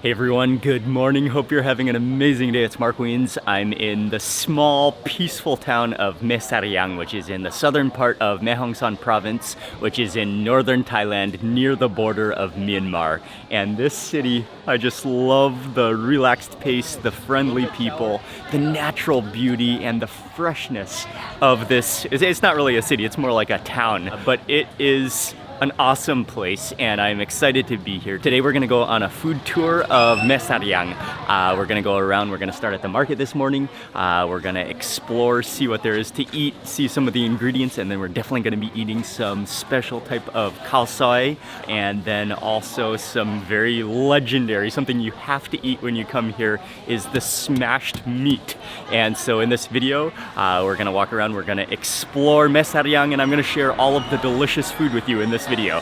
Hey everyone, good morning. Hope you're having an amazing day. It's Mark Wiens. I'm in the small, peaceful town of Mae Sariang, which is in the southern part of Mae Hong Son province, which is in northern Thailand near the border of Myanmar. And this city, I just love the relaxed pace, the friendly people, the natural beauty, and the freshness of this. It's not really a city, it's more like a town, but it is an awesome place, and I'm excited to be here. Today we're gonna go on a food tour of Mae Sariang. We're gonna go around, we're gonna start at the market this morning. We're gonna explore, see what there is to eat, see some of the ingredients, and then we're definitely gonna be eating some special type of khao soi, and then also some very legendary, something you have to eat when you come here, is the smashed meat. And so in this video, we're gonna walk around, we're gonna explore Mae Sariang, and I'm gonna share all of the delicious food with you in this video.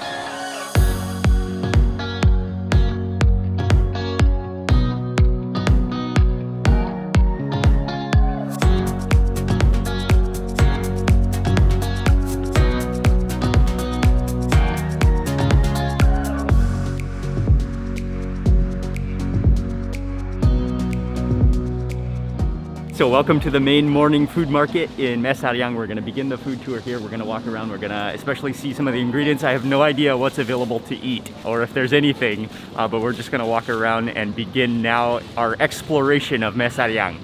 So welcome to the main morning food market in Mae Sariang. We're going to begin the food tour here. We're going to walk around. We're going to especially see some of the ingredients. I have no idea what's available to eat or if there's anything, but we're just going to walk around and begin now our exploration of Mae Sariang.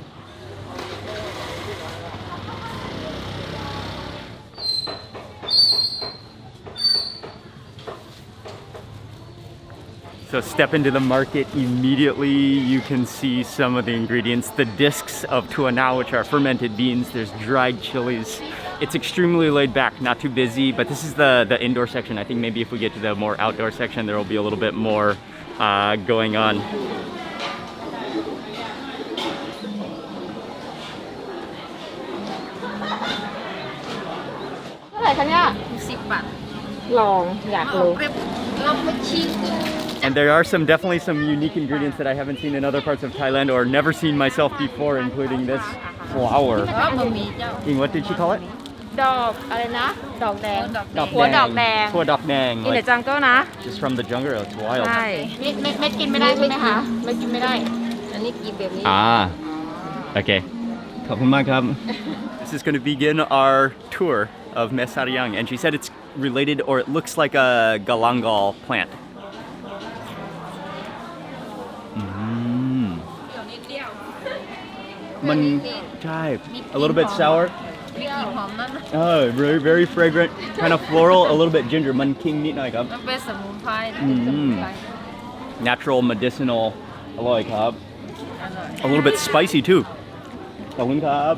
So step into the market immediately, you can see some of the ingredients. The discs of tuanao, which are fermented beans. There's dried chilies. It's extremely laid back, not too busy, but this is the indoor section. I think maybe if we get to the more outdoor section, there will be a little bit more going on. And there are definitely some unique ingredients that I haven't seen in other parts of Thailand or never seen myself before, including this flour. What did she call it? ดอกอะไรนะดอกแดง หัวดอกแดง หัวดอกแดง In the jungle นะ Just from the jungle, it's wild. ใช่เม็ดกินไม่ได้ใช่ไหมคะเม็ดกินไม่ได้อันนี้กินแบบนี้ Okay. ขอบคุณมากครับ This is going to begin our tour of Mae Sariang, and she said it's related, or it looks like a galangal plant. A little bit sour. Oh, very, very fragrant, kind of floral, a little bit ginger. Man king nitหน่อยครับ Natural medicinal อร่อยครับ A little bit spicy too. ขอบคุณครับ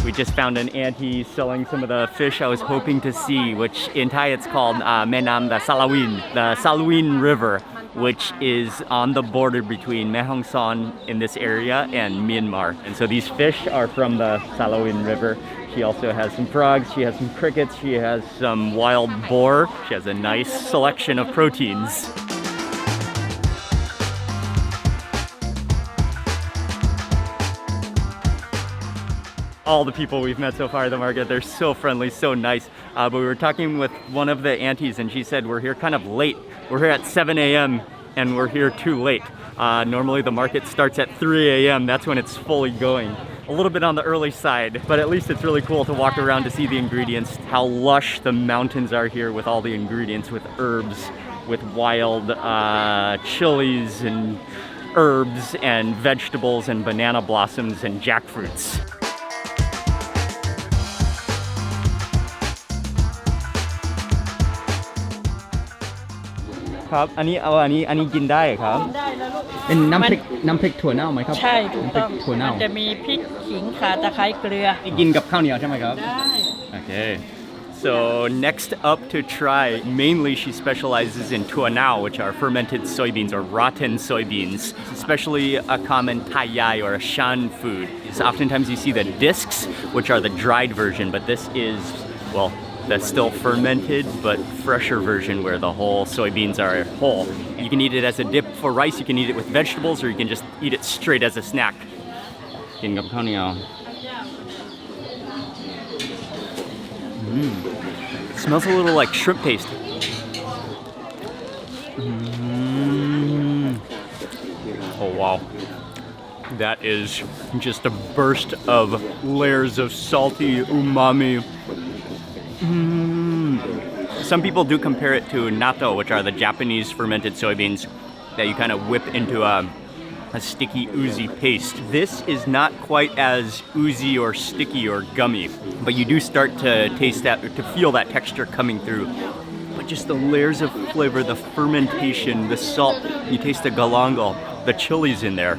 We just found an auntie selling some of the fish I was hoping to see, which in Thai it's called Menam the Salawin River, which is on the border between Mae Hong Son in this area and Myanmar. And so these fish are from the Salawin River. She also has some frogs, she has some crickets, she has some wild boar. She has a nice selection of proteins. All the people we've met so far at the market, they're so friendly, so nice. But we were talking with one of the aunties and she said we're here kind of late. We're here at 7 a.m. and we're here too late. Normally the market starts at 3 a.m. That's when it's fully going. A little bit on the early side, but at least it's really cool to walk around to see the ingredients, how lush the mountains are here with all the ingredients, with herbs, with wild chilies and herbs and vegetables and banana blossoms and jackfruits. ครับอันนี้กินได้ครับกินได้แล้วลูกเป็นน้ำพริกถั่วเน่าไหมครับใช่ถูกต้องถั่วเน่ามันจะมีพริกขิงข่าตะไคร้เกลือกินกับข้าวเหนียวใช่ไหมครับได้ Okay. So next up to try, mainly she specializes in tuanao, which are fermented soybeans or rotten soybeans, especially a common Thai yai or a shan food. Oftentimes you see the discs, which are the dried version, but this is, well, the still fermented but fresher version where the whole soybeans are whole. You can eat it as a dip for rice, you can eat it with vegetables, or you can just eat it straight as a snack. กินกับข้าวเหนียว It smells a little like shrimp paste. Oh wow. That is just a burst of layers of salty umami. Some people do compare it to natto, which are the Japanese fermented soybeans that you kind of whip into a sticky, oozy paste. This is not quite as oozy or sticky or gummy, but you do start to taste that, to feel that texture coming through. But just the layers of flavor, the fermentation, the salt, you taste the galangal, the chilies in there.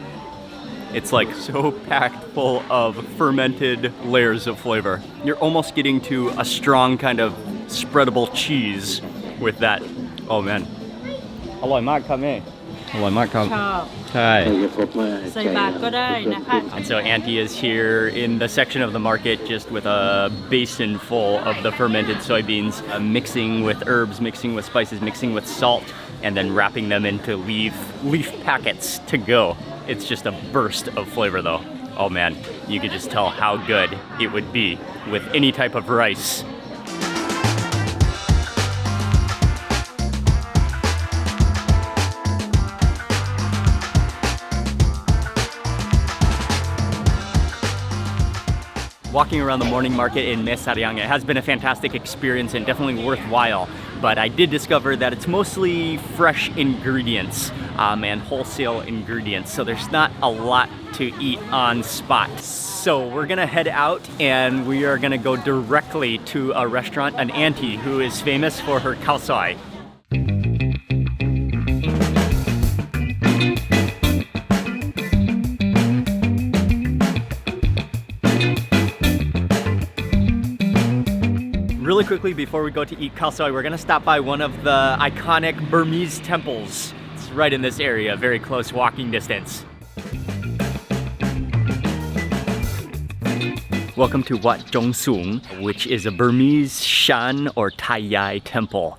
It's like so packed full of fermented layers of flavor. You're almost getting to a strong kind of spreadable cheese with that. Oh man. อร่อยมากครับแม่ อร่อยมากครับ ชอบ ใช่ ใส่บาตรก็ได้นะคะ And so Auntie is here in the section of the market just with a basin full of the fermented soybeans, mixing with herbs, mixing with spices, mixing with salt, and then wrapping them into leaf packets to go. It's just a burst of flavor though. Oh man, you could just tell how good it would be with any type of rice. Walking around the morning market in Mae Sariang, it has been a fantastic experience and definitely worthwhile. But I did discover that it's mostly fresh ingredients and wholesale ingredients. So there's not a lot to eat on spot. So we're gonna head out and we are gonna go directly to a restaurant, an auntie who is famous for her khao soi. Really quickly, before we go to eat khao soi, we're gonna stop by one of the iconic Burmese temples. It's right in this area, very close walking distance. Welcome to Wat Jong Sung, which is a Burmese Shan or Thai temple,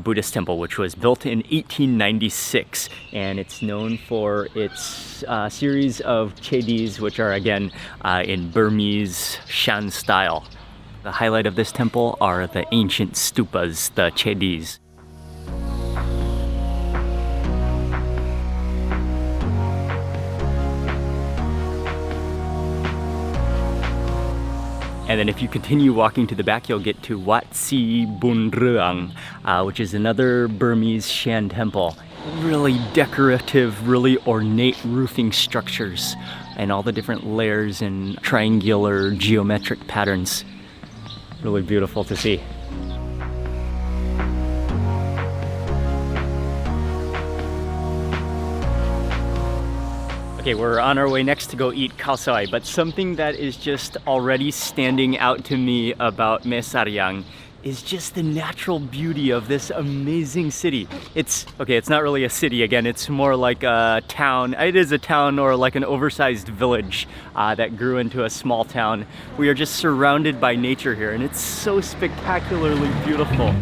Buddhist temple, which was built in 1896. And it's known for its series of chedis, which are again in Burmese Shan style. The highlight of this temple are the ancient stupas, the chedis. And then if you continue walking to the back, you'll get to Wat Si Bun Ruang, which is another Burmese Shan temple. Really decorative, really ornate roofing structures and all the different layers and triangular geometric patterns. Really beautiful to see. Okay, we're on our way next to go eat khao soi, but something that is just already standing out to me about Mae Sariang is just the natural beauty of this amazing city. It's not really a city again, it's more like a town. It is a town or like an oversized village that grew into a small town. We are just surrounded by nature here and it's so spectacularly beautiful.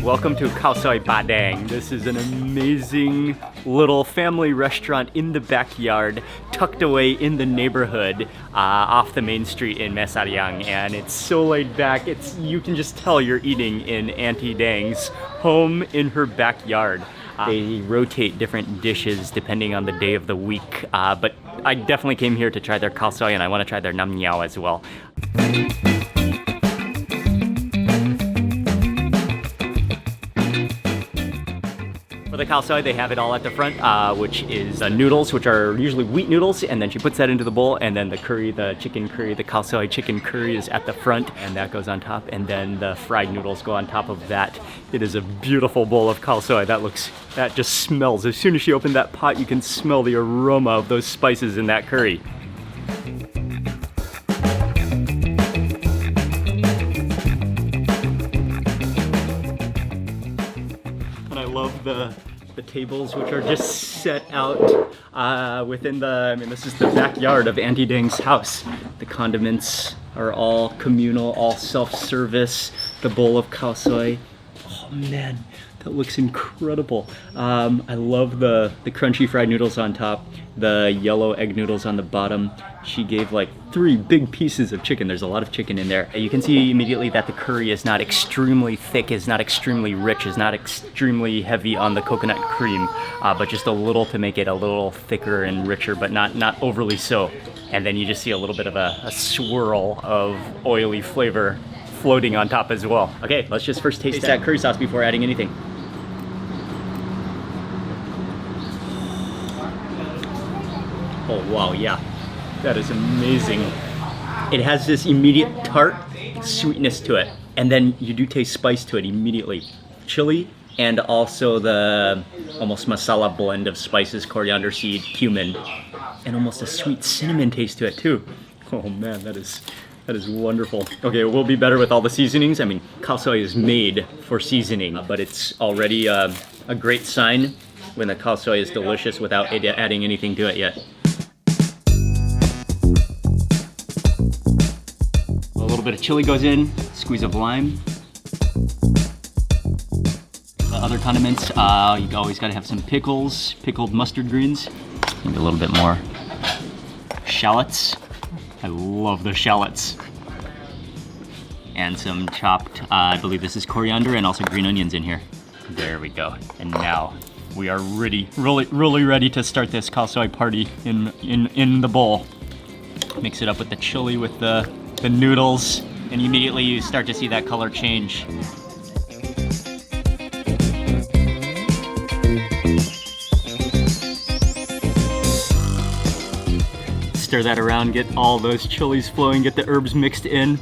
Welcome to Khao Soi Ba Dang. This is an amazing little family restaurant in the backyard, tucked away in the neighborhood off the main street in Mae Sariang. And it's so laid back, you can just tell you're eating in Auntie Dang's home in her backyard. They rotate different dishes depending on the day of the week, but I definitely came here to try their khao soi and I want to try their nam niao as well. For the khao soi, they have it all at the front, which is noodles, which are usually wheat noodles, and then she puts that into the bowl, and then the curry, the chicken curry, the khao soi chicken curry is at the front, and that goes on top, and then the fried noodles go on top of that. It is a beautiful bowl of khao soi. That just smells. As soon as she opened that pot, you can smell the aroma of those spices in that curry. the tables, which are just set out within the, this is the backyard of Auntie Dang's house. The condiments are all communal, all self-service. The bowl of khao soi. Oh man, that looks incredible. I love the crunchy fried noodles on top, the yellow egg noodles on the bottom. She gave like 3 big pieces of chicken. There's a lot of chicken in there. You can see immediately that the curry is not extremely thick, is not extremely rich, is not extremely heavy on the coconut cream, but just a little to make it a little thicker and richer, but not overly so. And then you just see a little bit of a swirl of oily flavor floating on top as well. Okay, let's just first taste that curry sauce before adding anything. Oh wow, yeah, that is amazing. It has this immediate tart sweetness to it, and then you do taste spice to it immediately. Chili, and also the almost masala blend of spices, coriander seed, cumin, and almost a sweet cinnamon taste to it too. Oh man, that is wonderful. Okay, it will be better with all the seasonings. I mean, khao soi is made for seasoning, but it's already a great sign when the khao soi is delicious without adding anything to it yet. A little bit of chili goes in, squeeze of lime. The other condiments, you always gotta have some pickles, pickled mustard greens, maybe a little bit more. Shallots. I love the shallots. And some chopped, I believe this is coriander and also green onions in here. There we go. And now we are really ready to start this khao soi party in the bowl. Mix it up with the chili, with the noodles, and immediately you start to see that color change. Stir that around, get all those chilies flowing, get the herbs mixed in.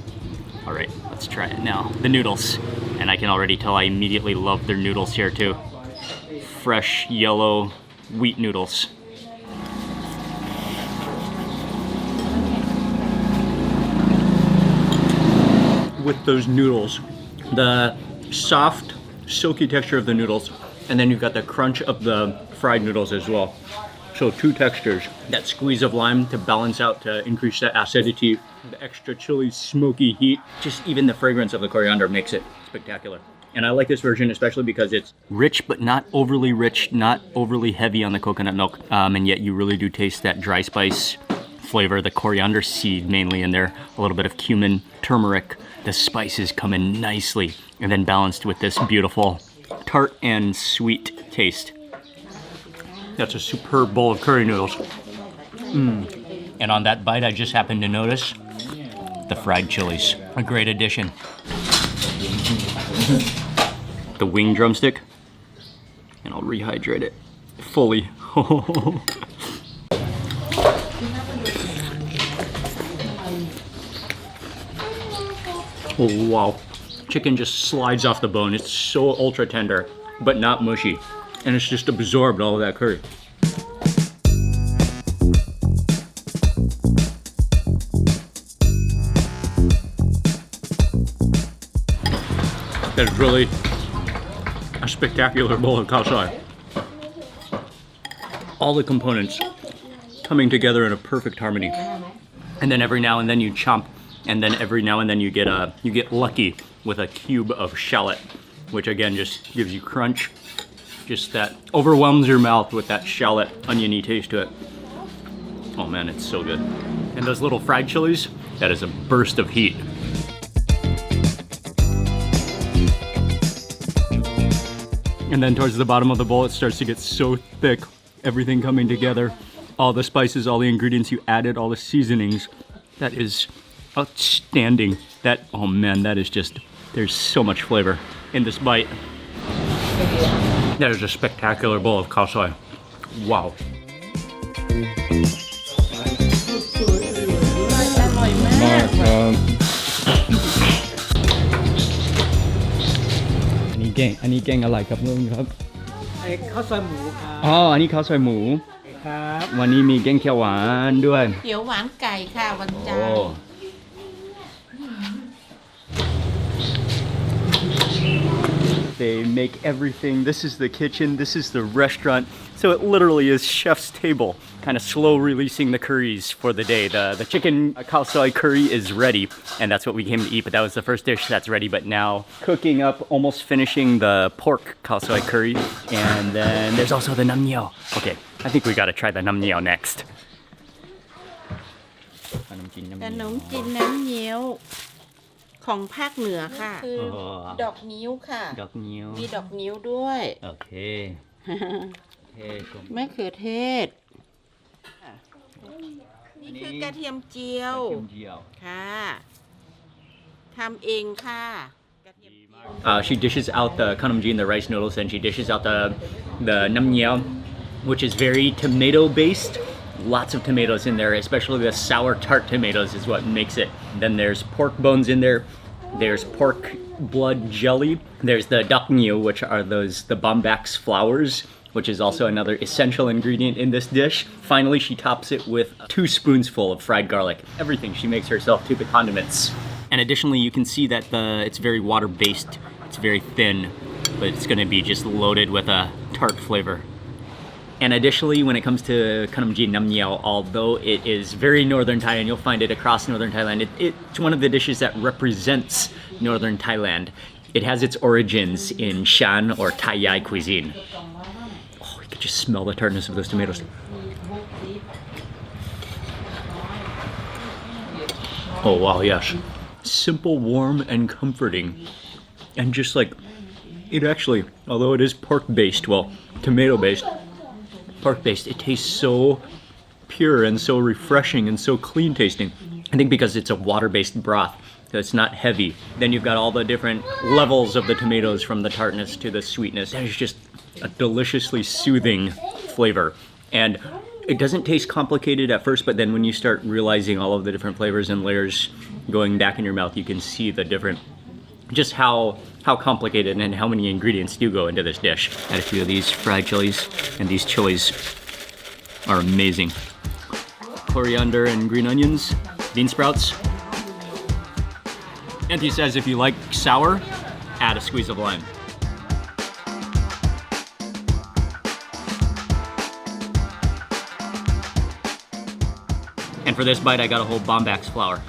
All right, let's try it now. The noodles, and I can already tell I immediately love their noodles here too. Fresh yellow wheat noodles. With those noodles, the soft, silky texture of the noodles, and then you've got the crunch of the fried noodles as well. So 2 textures, that squeeze of lime to balance out, to increase the acidity, the extra chili smoky heat, just even the fragrance of the coriander makes it spectacular. And I like this version especially because it's rich, but not overly rich, not overly heavy on the coconut milk, and yet you really do taste that dry spice flavor, the coriander seed mainly in there, a little bit of cumin, turmeric. The spices come in nicely, and then balanced with this beautiful tart and sweet taste. That's a superb bowl of curry noodles. And on that bite, I just happened to notice the fried chilies. A great addition. The wing drumstick, and I'll rehydrate it fully. Oh wow. Chicken just slides off the bone. It's so ultra tender, but not mushy. And it's just absorbed all of that curry. That is really a spectacular bowl of khao soi. All the components coming together in a perfect harmony. And then every now and then you chomp, and then every now and then you get lucky with a cube of shallot, which again just gives you crunch. Just that overwhelms your mouth with that shallot, oniony taste to it. Oh man, it's so good. And those little fried chilies, that is a burst of heat. And then towards the bottom of the bowl, it starts to get so thick, everything coming together, all the spices, all the ingredients you added, all the seasonings. That is outstanding. That, oh man, that is just, there's so much flavor in this bite. That is a spectacular bowl of khao soi. Wow.อันนี้แกงอะไรครับลุงครับข้าวซอยหมูครับอ๋ออันนี้ข้าวซอยหมูครับวันนี้มีแกงเขียวหวานด้วยเขียวหวานไก่ค่ะวันจันทร์ They make everything. This is the kitchen, this is the restaurant. So it literally is chef's table, kind of slow releasing the curries for the day. The chicken khao soi curry is ready, and that's what we came to eat, but that was the first dish that's ready. But now cooking up, almost finishing the pork khao soi curry. And then there's also the nam niao. Okay, I think we gotta try the nam niao next. ขนมจีนน้ำเงี้ยวของภาคเหนือค่ะคือดอกนิ้วค่ะดอกนิ้วมีดอกนิ้วด้วยโอเคมะเขือเทศนี่คือกระเทียมเจียวค่ะทำเองค่ะ She dishes out the kanamji and the rice noodles, and she dishes out the nam niao, which is very tomato based. Lots of tomatoes in there, especially the sour tart tomatoes is what makes it. Then there's pork bones in there. There's pork blood jelly. There's the dak niu, which are the bombax flowers, which is also another essential ingredient in this dish. Finally, she tops it with 2 spoonsful of fried garlic. Everything she makes herself to the condiments. And additionally, you can see that it's very water-based. It's very thin, but it's going to be just loaded with a tart flavor. And additionally, when it comes to kanamji nam niao, although it is very northern Thai, and you'll find it across northern Thailand, it's one of the dishes that represents northern Thailand. It has its origins in Shan or Thai Yai cuisine. Oh, you can just smell the tartness of those tomatoes. Oh wow, yes. Simple, warm, and comforting. And just like, it actually, although it is pork-based, well, tomato-based, pork-based, it tastes so pure and so refreshing and so clean tasting. I think because it's a water-based broth, so it's not heavy. Then you've got all the different levels of the tomatoes, from the tartness to the sweetness, and it's just a deliciously soothing flavor. And it doesn't taste complicated at first, but then when you start realizing all of the different flavors and layers going back in your mouth, you can see the different, just how complicated and how many ingredients do go into this dish. Add a few of these fried chilies, and these chilies are amazing. Coriander and green onions, bean sprouts. Auntie says if you like sour, add a squeeze of lime. And for this bite, I got a whole bombax flower.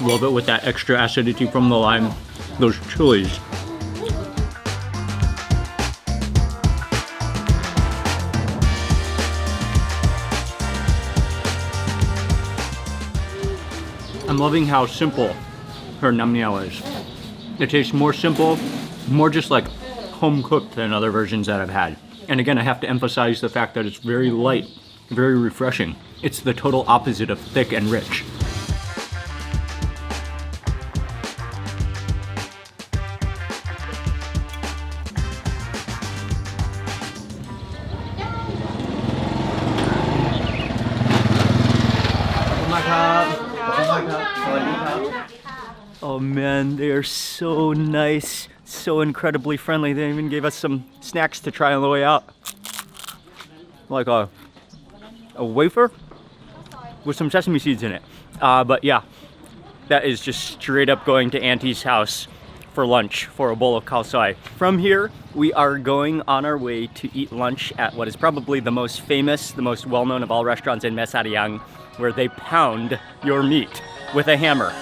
Love it with that extra acidity from the lime, those chilies. I'm loving how simple her nam niao is. It tastes more simple, more just like home cooked than other versions that I've had. And again, I have to emphasize the fact that it's very light, very refreshing. It's the total opposite of thick and rich. Oh man, they are so nice, so incredibly friendly. They even gave us some snacks to try on the way out. Like a wafer with some sesame seeds in it. But yeah, that is just straight up going to Auntie's house for lunch for a bowl of khao soi. From here, we are going on our way to eat lunch at what is probably the most famous, the most well-known of all restaurants in Mae Sariang, where they pound your meat with a hammer.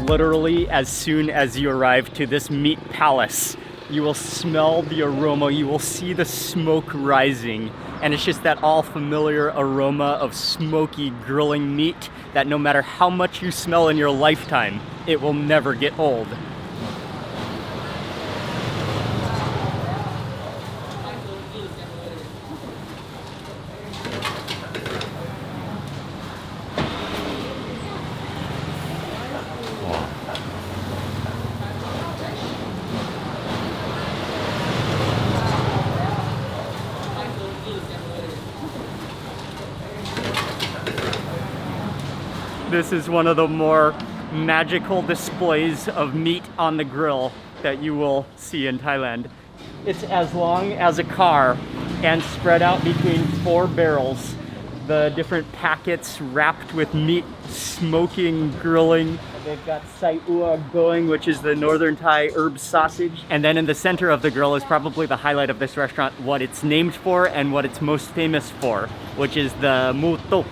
Literally, as soon as you arrive to this meat palace, you will smell the aroma, you will see the smoke rising, and it's just that all familiar aroma of smoky grilling meat that no matter how much you smell in your lifetime, it will never get old. this is one of the more magical displays of meat on the grill that you will see in Thailand. It's as long as a car and spread out between 4 barrels. The different packets wrapped with meat, smoking, grilling. They've got sai ua going, which is the Northern Thai herb sausage. And then in the center of the grill is probably the highlight of this restaurant, what it's named for and what it's most famous for, which is the mu tuk,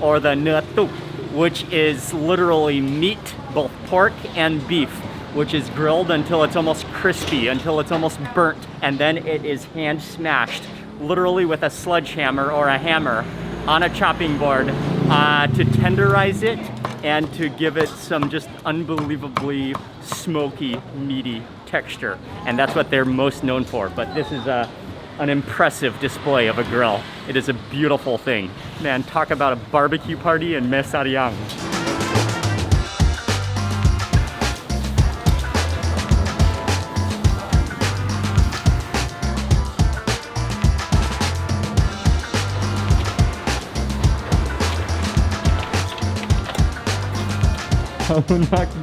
or the nua tuk, which is literally meat, both pork and beef, which is grilled until it's almost crispy, until it's almost burnt. And then it is hand smashed, literally with a sledgehammer or a hammer on a chopping board to tenderize it and to give it some just unbelievably smoky, meaty texture. And that's what they're most known for. But this is an impressive display of a grill. It is a beautiful thing. Man, talk about a barbecue party in Mae Sariang.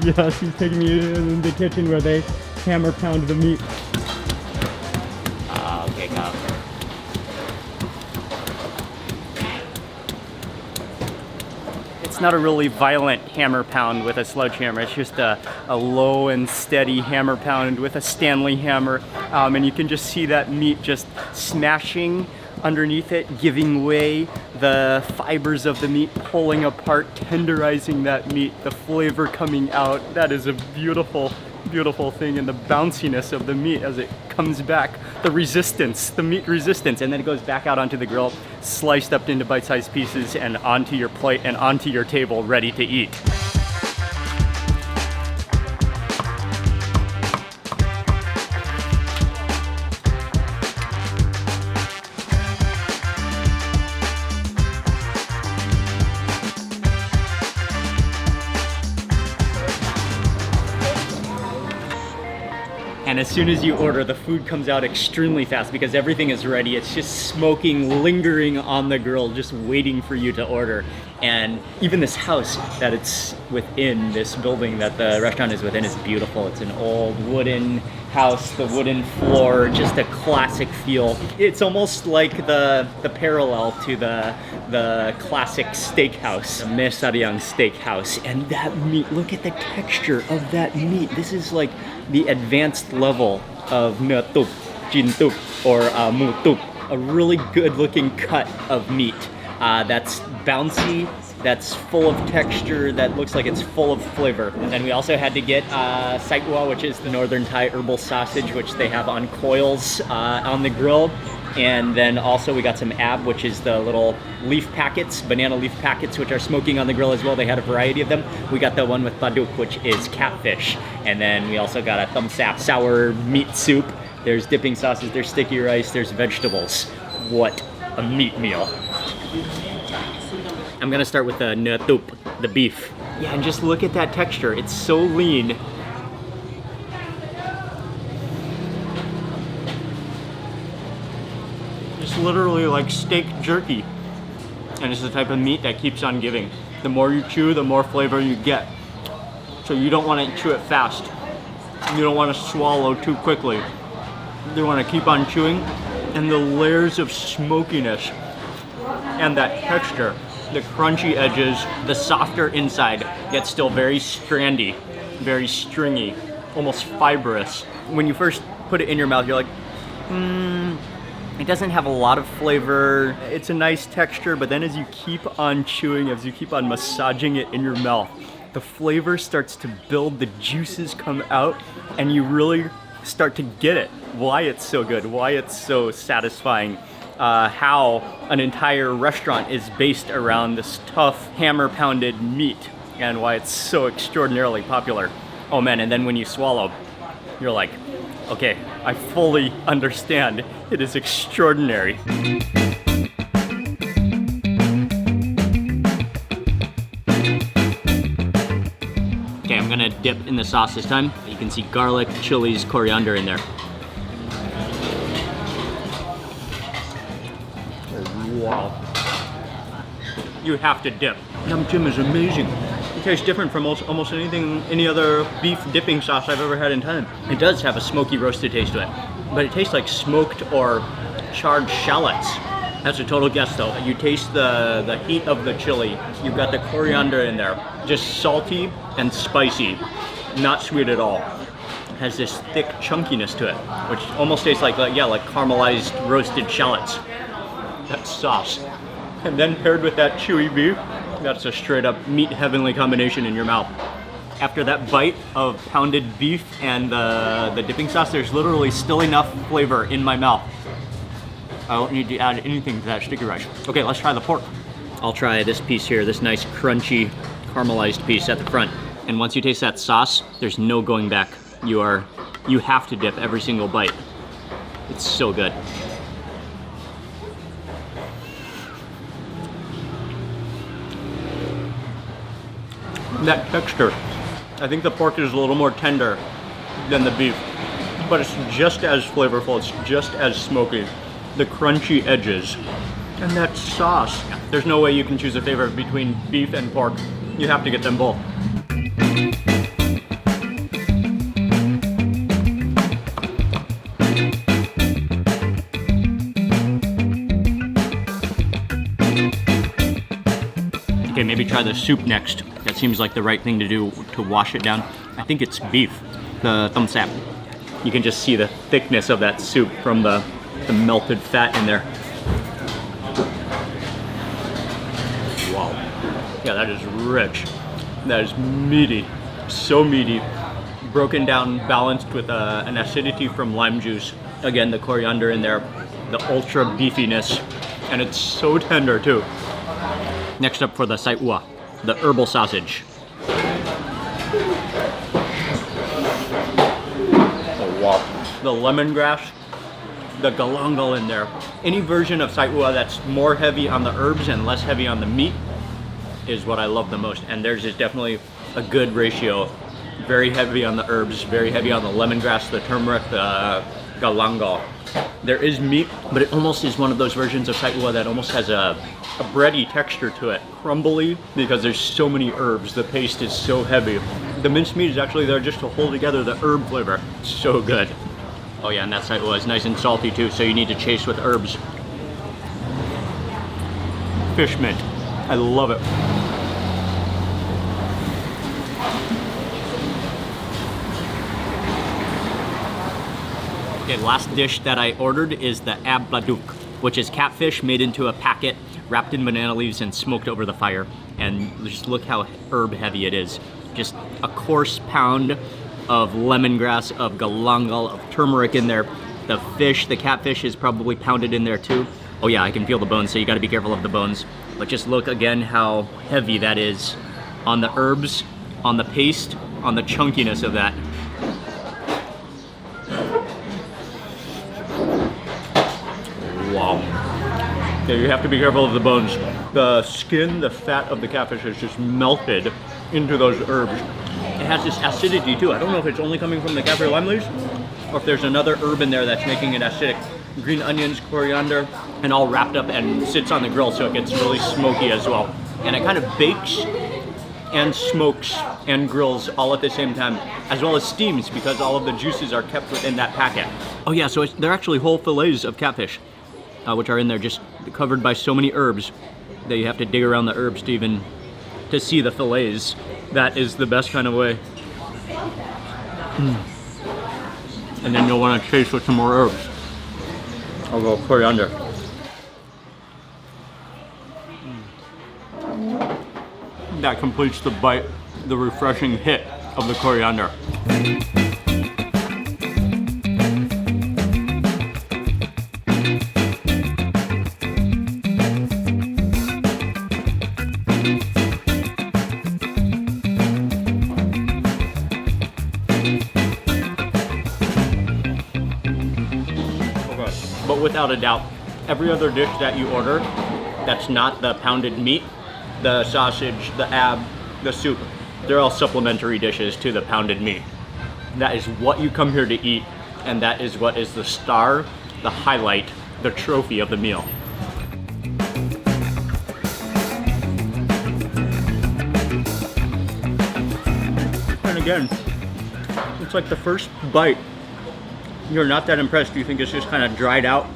Yes, he's taking me in the kitchen where they hammer pound the meat. Okay, go. It's not a really violent hammer pound with a sledgehammer. It's just a low and steady hammer pound with a Stanley hammer. And you can just see that meat just smashing underneath it, giving way, the fibers of the meat pulling apart, tenderizing that meat, the flavor coming out. That is a beautiful, beautiful thing. And the bounciness of the meat as it comes back, the resistance, the meat resistance, and then it goes back out onto the grill, sliced up into bite-sized pieces and onto your plate and onto your table, ready to eat. And as soon as you order, the food comes out extremely fast because everything is ready. It's just smoking, lingering on the grill, just waiting for you to order. And even this house that it's within, this building that the restaurant is within, is beautiful. It's an old wooden house, the wooden floor, just a classic feel. It's almost like the parallel to the classic steakhouse, the Mae Sariang steakhouse. And that meat, look at the texture of that meat. This is like the advanced level of nua tuk, jin tuk, or mu tuk. A really good looking cut of meat that's bouncy, that's full of texture, that looks like it's full of flavor. And then we also had to get sai ua, which is the Northern Thai herbal sausage, which they have on coils on the grill. And then also we got some ab, which is the little leaf packets, banana leaf packets, which are smoking on the grill as well. They had a variety of them. We got the one with baduk, which is catfish. And then we also got a thumb sap sour meat soup. There's dipping sauces, there's sticky rice, there's vegetables. What a meat meal. I'm gonna start with the nua tuk, the beef. Yeah, and just look at that texture. It's so lean. It's literally like steak jerky. And it's the type of meat that keeps on giving. The more you chew, the more flavor you get. So you don't want to chew it fast. You don't want to swallow too quickly. You want to keep on chewing. And the layers of smokiness and that texture, the crunchy edges, the softer inside, yet still very strandy, very stringy, almost fibrous. When you first put it in your mouth, you're like, it doesn't have a lot of flavor. It's a nice texture, but then as you keep on chewing, as you keep on massaging it in your mouth, the flavor starts to build, the juices come out, and you really start to get it. Why it's so good, why it's so satisfying, how an entire restaurant is based around this tough, hammer-pounded meat, and why it's so extraordinarily popular. Oh man, and then when you swallow, you're like, okay, I fully understand. It is extraordinary. Okay, I'm gonna dip in the sauce this time. You can see garlic, chilies, coriander in there. Wow. You have to dip. Yum Jim is amazing. It tastes different from almost anything, any other beef dipping sauce I've ever had in Thailand. It does have a smoky roasted taste to it, but it tastes like smoked or charred shallots. That's a total guess though. You taste the heat of the chili. You've got the coriander in there. Just salty and spicy, not sweet at all. Has this thick chunkiness to it, which almost tastes like caramelized roasted shallots. That sauce. And then paired with that chewy beef, that's a straight up meat heavenly combination in your mouth. After that bite of pounded beef and the dipping sauce, there's literally still enough flavor in my mouth. I don't need to add anything to that sticky rice. Okay, let's try the pork. I'll try this piece here, this nice crunchy caramelized piece at the front. And once you taste that sauce, there's no going back. You have to dip every single bite. It's so good. That texture, I think the pork is a little more tender than the beef, but it's just as flavorful, it's just as smoky. The crunchy edges, and that sauce. There's no way you can choose a favorite between beef and pork. You have to get them both. Okay, maybe try the soup next. That seems like the right thing to do to wash it down. I think it's beef, the thumb sap. You can just see the thickness of that soup from the melted fat in there. Wow. Yeah, that is rich. That is meaty, so meaty. Broken down, balanced with an acidity from lime juice. Again, the coriander in there, the ultra beefiness, and it's so tender too. Next up for the sai ua, the herbal sausage. Oh wow. The lemongrass, the galangal in there. Any version of sai ua that's more heavy on the herbs and less heavy on the meat is what I love the most. And theirs is definitely a good ratio. Very heavy on the herbs, very heavy on the lemongrass, the turmeric, the galangal. There is meat, but it almost is one of those versions of sai ua that almost has a bready texture to it, crumbly, because there's so many herbs. The paste is so heavy. The minced meat is actually there just to hold together the herb flavor. It's so good. Oh yeah, and that sai ua is nice and salty too, so you need to chase with herbs. Fish mint. I love it. Okay, last dish that I ordered is the ab pladuk, which is catfish made into a packet, wrapped in banana leaves and smoked over the fire. And just look how herb heavy it is. Just a coarse pound of lemongrass, of galangal, of turmeric in there. The fish, the catfish is probably pounded in there too. Oh yeah, I can feel the bones, so you gotta be careful of the bones. But just look again how heavy that is on the herbs, on the paste, on the chunkiness of that. Wow. Yeah, you have to be careful of the bones. The skin, the fat of the catfish is just melted into those herbs. It has this acidity too. I don't know if it's only coming from the kaffir lime leaves or if there's another herb in there that's making it acidic. Green onions, coriander, and all wrapped up and sits on the grill, so it gets really smoky as well. And it kind of bakes and smokes and grills all at the same time, as well as steams, because all of the juices are kept within that packet. Oh yeah, so they're actually whole fillets of catfish, which are in there just covered by so many herbs that you have to dig around the herbs to see the fillets. That is the best kind of way. And then you'll want to chase with some more herbs. I'll go coriander. That completes the bite, the refreshing hit of the coriander. But without a doubt, every other dish that you order that's not the pounded meat, the sausage, the ab, the soup, they're all supplementary dishes to the pounded meat. That is what you come here to eat, and that is what is the star, the highlight, the trophy of the meal. again, it's like the first bite, you're not that impressed. You think it's just kind of dried out.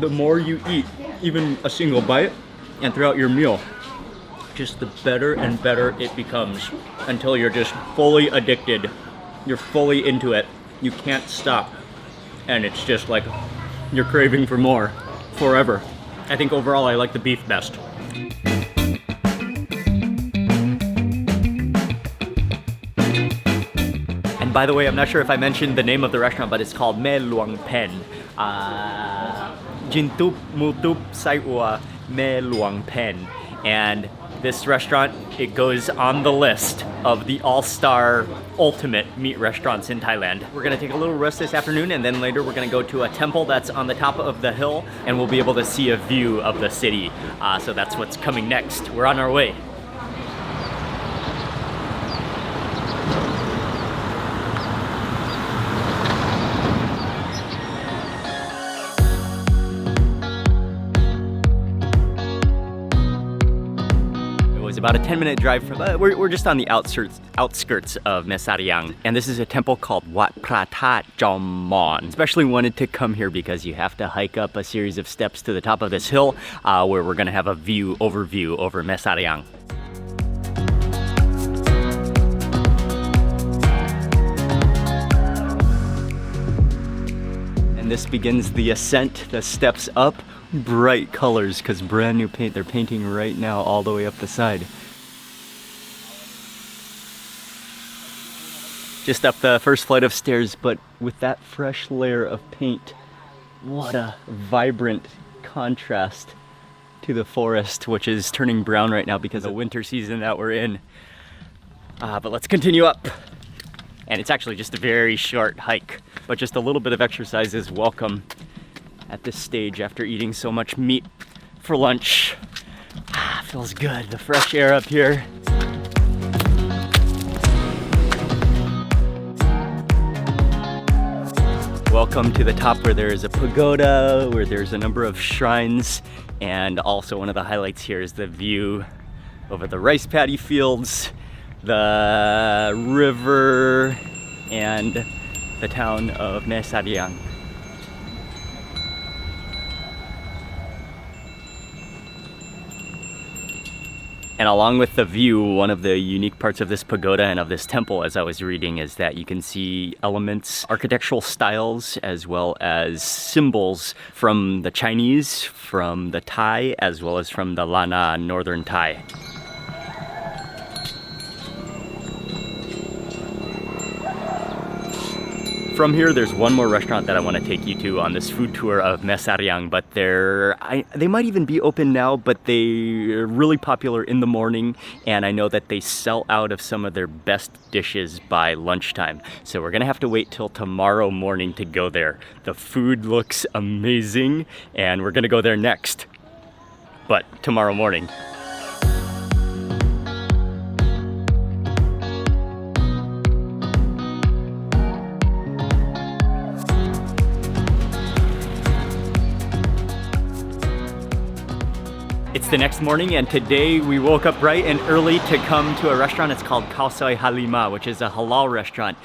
The more you eat, even a single bite, and throughout your meal, just the better and better it becomes until you're just fully addicted. You're fully into it. You can't stop. And it's just like you're craving for more forever. I think overall I like the beef best. And by the way, I'm not sure if I mentioned the name of the restaurant, but it's called Mae Luang Pen. Jintup Mutup Saiua Mae Luang Pen. And this restaurant, it goes on the list of the all-star ultimate meat restaurants in Thailand. We're gonna take a little rest this afternoon, and then later we're gonna go to a temple that's on the top of the hill, and we'll be able to see a view of the city. So that's what's coming next. We're on our way. About a 10-minute drive from, we're just on the outskirts of Mae Sariang, and this is a temple called Wat Pratat Jom Mon. Especially wanted to come here because you have to hike up a series of steps to the top of this hill where we're gonna have a overview over Mae Sariang. And this begins the ascent, the steps up. Bright colors because brand new paint. They're painting right now all the way up the side. Just up the first flight of stairs, but with that fresh layer of paint, what a vibrant contrast to the forest, which is turning brown right now because of the winter season that we're in. But let's continue up. And it's actually just a very short hike, but just a little bit of exercise is welcome at this stage after eating so much meat for lunch. Feels good, the fresh air up here. Welcome to the top where there is a pagoda, where there's a number of shrines, and also one of the highlights here is the view over the rice paddy fields, the river, and the town of Mae Sariang. And along with the view, one of the unique parts of this pagoda and of this temple, as I was reading, is that you can see elements, architectural styles, as well as symbols from the Chinese, from the Thai, as well as from the Lana Northern Thai. From here, there's one more restaurant that I want to take you to on this food tour of Mae Sariang, but they might even be open now, but they're really popular in the morning, and I know that they sell out of some of their best dishes by lunchtime. So we're gonna have to wait till tomorrow morning to go there. The food looks amazing, and we're gonna go there next, but tomorrow morning. It's the next morning, and today we woke up bright and early to come to a restaurant. It's called Khao Soi Halima, which is a halal restaurant.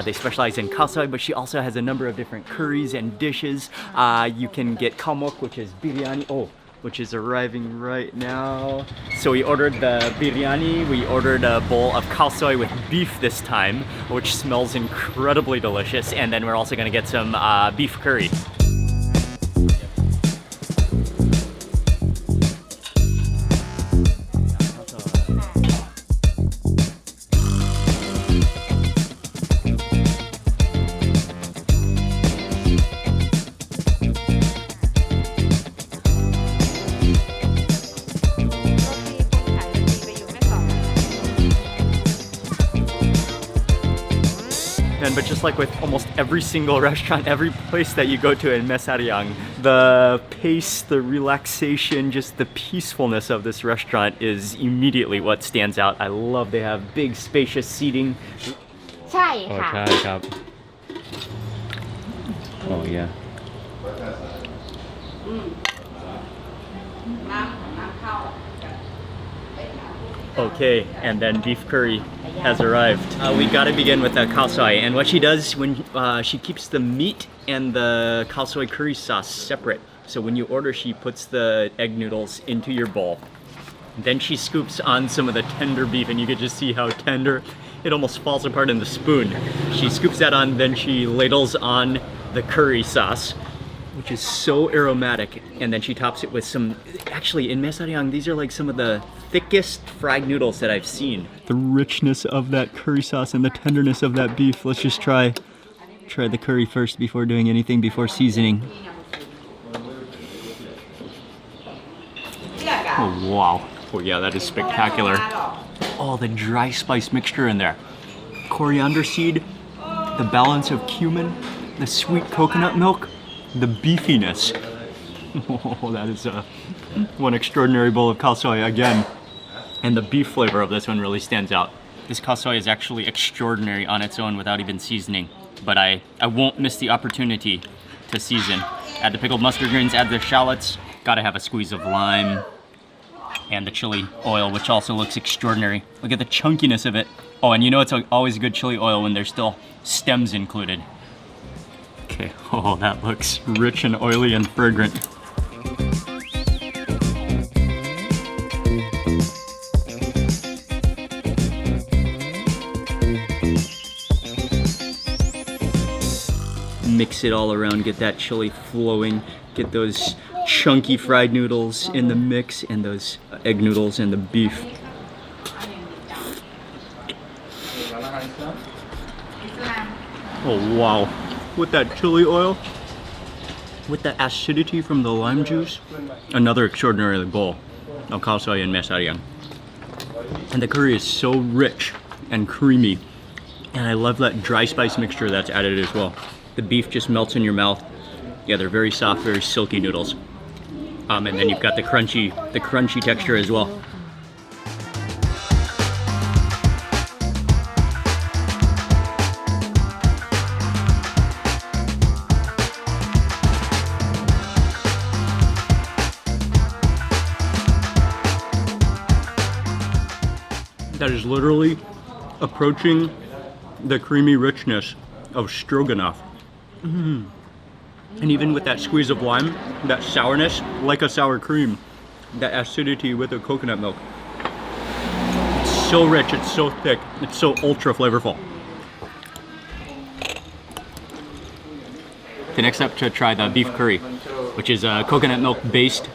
They specialize in khao soi, but she also has a number of different curries and dishes. You can get khao mok, which is biryani, which is arriving right now. So we ordered the biryani. We ordered a bowl of khao soi with beef this time, which smells incredibly delicious. And then we're also gonna get some beef curry. But just like with almost every single restaurant, every place that you go to in Mae Sariang, the pace, the relaxation, just the peacefulness of this restaurant is immediately what stands out. I love they have big, spacious seating. ใช่ค่ะ ใช่ครับ Oh yeah. น้ำเข้า Okay, and then beef curry has arrived. We gotta begin with the khao soi, and what she does when she keeps the meat and the khao soi curry sauce separate. So when you order, she puts the egg noodles into your bowl. Then she scoops on some of the tender beef, and you can just see how tender it almost falls apart in the spoon. She scoops that on, then she ladles on the curry sauce, which is so aromatic, and then she tops it with some, actually in Mae Sariang, these are like some of the thickest fried noodles that I've seen. The richness of that curry sauce and the tenderness of that beef. Let's just try the curry first before doing anything, before seasoning. Oh wow, oh yeah, that is spectacular. Oh, the dry spice mixture in there. Coriander seed, the balance of cumin, the sweet coconut milk, the beefiness. Oh, that is one extraordinary bowl of khao soi again. And the beef flavor of this one really stands out. This khao soi is actually extraordinary on its own without even seasoning. But I won't miss the opportunity to season. Add the pickled mustard greens, add the shallots. Gotta have a squeeze of lime. And the chili oil, which also looks extraordinary. Look at the chunkiness of it. Oh, and you know it's always a good chili oil when there's still stems included. Okay, oh, that looks rich and oily and fragrant. Mix it all around, get that chili flowing, get those chunky fried noodles in the mix, and those egg noodles and the beef. Oh wow, with that chili oil, with the acidity from the lime juice, another extraordinary bowl of khao soi and Mae Sariang. And the curry is so rich and creamy, and I love that dry spice mixture that's added as well. The beef just melts in your mouth. Yeah, they're very soft, very silky noodles. And then you've got the crunchy texture as well. That is literally approaching the creamy richness of stroganoff. And even with that squeeze of lime, that sourness, like a sour cream, that acidity with the coconut milk. It's so rich, it's so thick, it's so ultra flavorful. Okay, next up to try the beef curry, which is coconut milk based.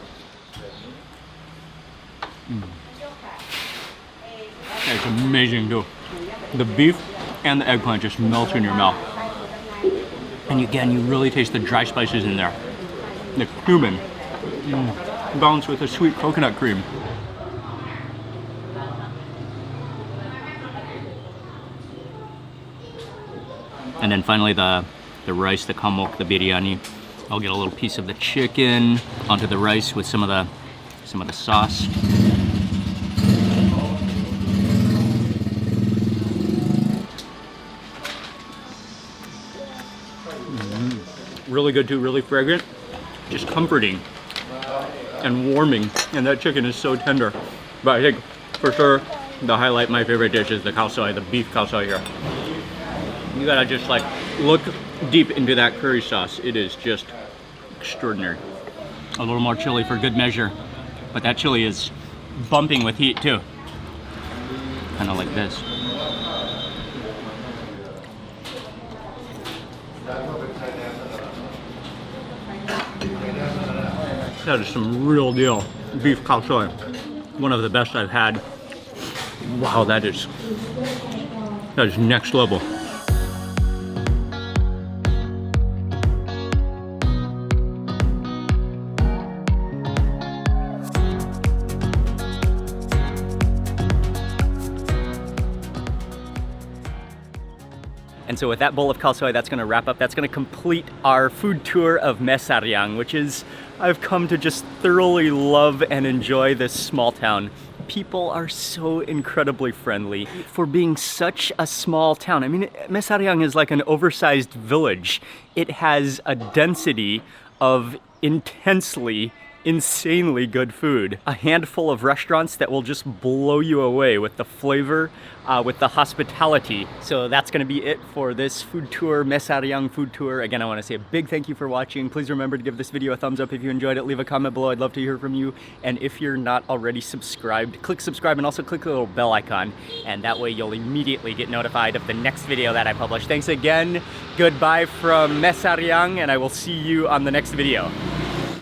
It's amazing too. The beef and the eggplant just melt in your mouth. And again, you really taste the dry spices in there. The cumin, balanced with a sweet coconut cream. And then finally the rice, the kamok, the biryani. I'll get a little piece of the chicken onto the rice with some of the sauce. Really good too, really fragrant, just comforting and warming, and that chicken is so tender. But I think for sure the highlight, my favorite dish, is the khao soi, the beef khao soi here. You gotta just like look deep into that curry sauce. It is just extraordinary. A little more chili for good measure, but that chili is bumping with heat too. Kind of like this. That is some real deal beef khao soi. One of the best I've had. Wow, that is next level. And so with that bowl of khao soi, that's gonna wrap up, that's gonna complete our food tour of Mae Sariang, which is, I've come to just thoroughly love and enjoy this small town. People are so incredibly friendly for being such a small town. I mean, Mae Sariang is like an oversized village. It has a density of intensely insanely good food. A handful of restaurants that will just blow you away with the flavor, with the hospitality. So that's gonna be it for this food tour, Mae Sariang food tour. Again, I wanna say a big thank you for watching. Please remember to give this video a thumbs up if you enjoyed it. Leave a comment below, I'd love to hear from you. And if you're not already subscribed, click subscribe and also click the little bell icon. And that way you'll immediately get notified of the next video that I publish. Thanks again, goodbye from Mae Sariang, and I will see you on the next video.